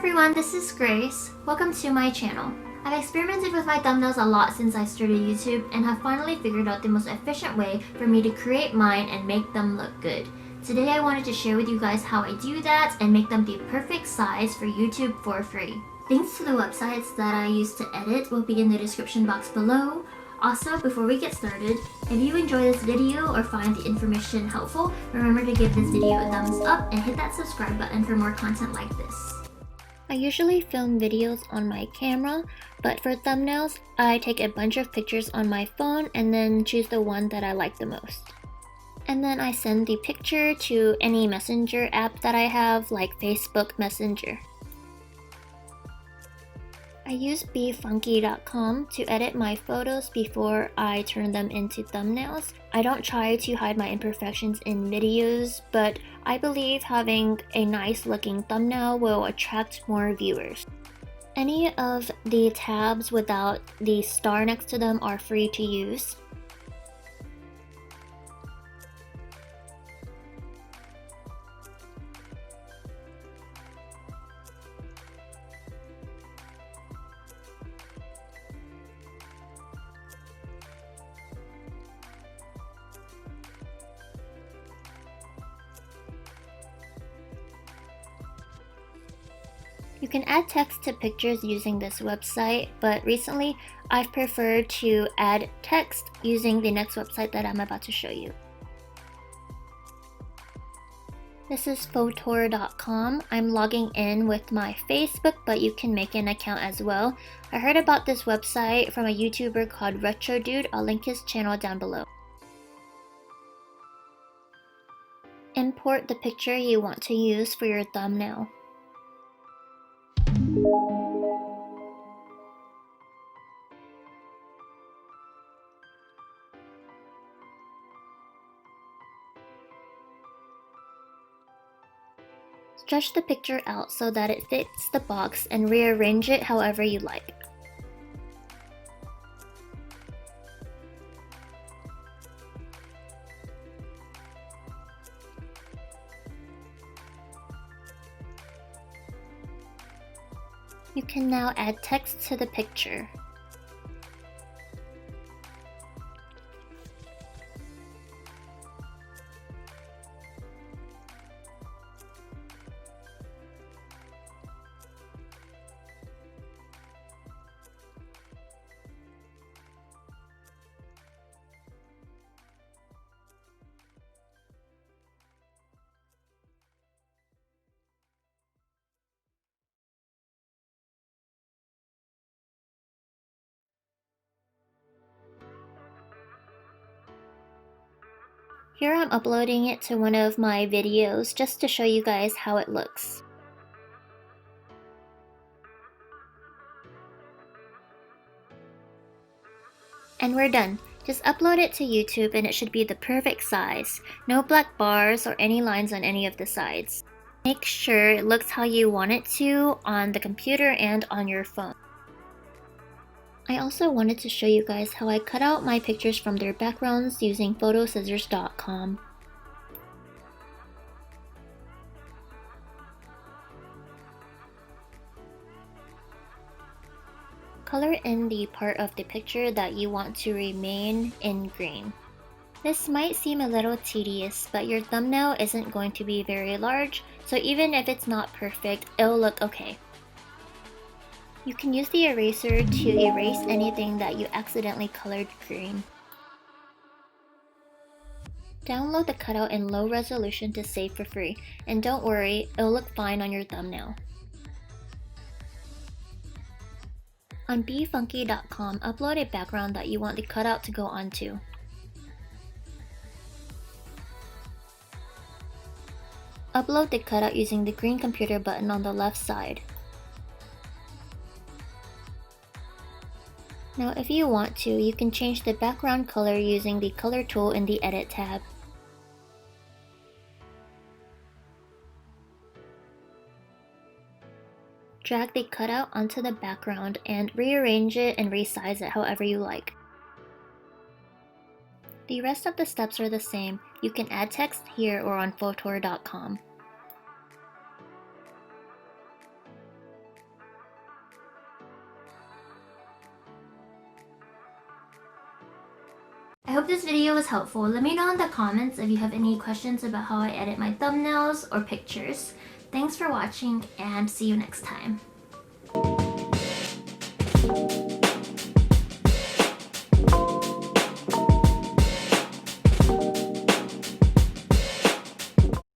everyone, this is Grace. Welcome to my channel. I've experimented with my thumbnails a lot since I started YouTube and have finally figured out the most efficient way for me to create mine and make them look good. Today I wanted to share with you guys how I do that and make them the perfect size for YouTube for free. Links to the websites that I use to edit will be in the description box below. Also, before we get started, if you enjoy this video or find the information helpful, remember to give this video a thumbs up and hit that subscribe button for more content like this. I usually film videos on my camera, but for thumbnails, I take a bunch of pictures on my phone and then choose the one that I like the most. And then I send the picture to any messenger app that I have, like Facebook Messenger. I use BeFunky.com to edit my photos before I turn them into thumbnails. I don't try to hide my imperfections in videos, but I believe having a nice looking thumbnail will attract more viewers. Any of the tabs without the star next to them are free to use. You can add text to pictures using this website, but recently I've preferred to add text using the next website that I'm about to show you. This is FauxTour.com. I'm logging in with my Facebook, but you can make an account as well. I heard about this website from a YouTuber called Retrodude. I'll link his channel down below. Import the picture you want to use for your thumbnail. Stretch the picture out so that it fits the box and rearrange it however you like. You can now add text to the picture. Here I'm uploading it to one of my videos just to show you guys how it looks. And we're done. Just upload it to YouTube and it should be the perfect size. No black bars or any lines on any of the sides. Make sure it looks how you want it to on the computer and on your phone. I also wanted to show you guys how I cut out my pictures from their backgrounds using photoscissors.com. Color in the part of the picture that you want to remain in green. This might seem a little tedious, but your thumbnail isn't going to be very large, so even if it's not perfect, it'll look okay. You can use the eraser to erase anything that you accidentally colored green. Download the cutout in low resolution to save for free, and don't worry, it'll look fine on your thumbnail. On BeFunky.com, upload a background that you want the cutout to go onto. Upload the cutout using the green computer button on the left side. Now if you want to, you can change the background color using the color tool in the Edit tab. Drag the cutout onto the background and rearrange it and resize it however you like. The rest of the steps are the same. You can add text here or on FauxTour.com. I hope this video was helpful. Let me know in the comments if you have any questions about how I edit my thumbnails or pictures. Thanks for watching and see you next time.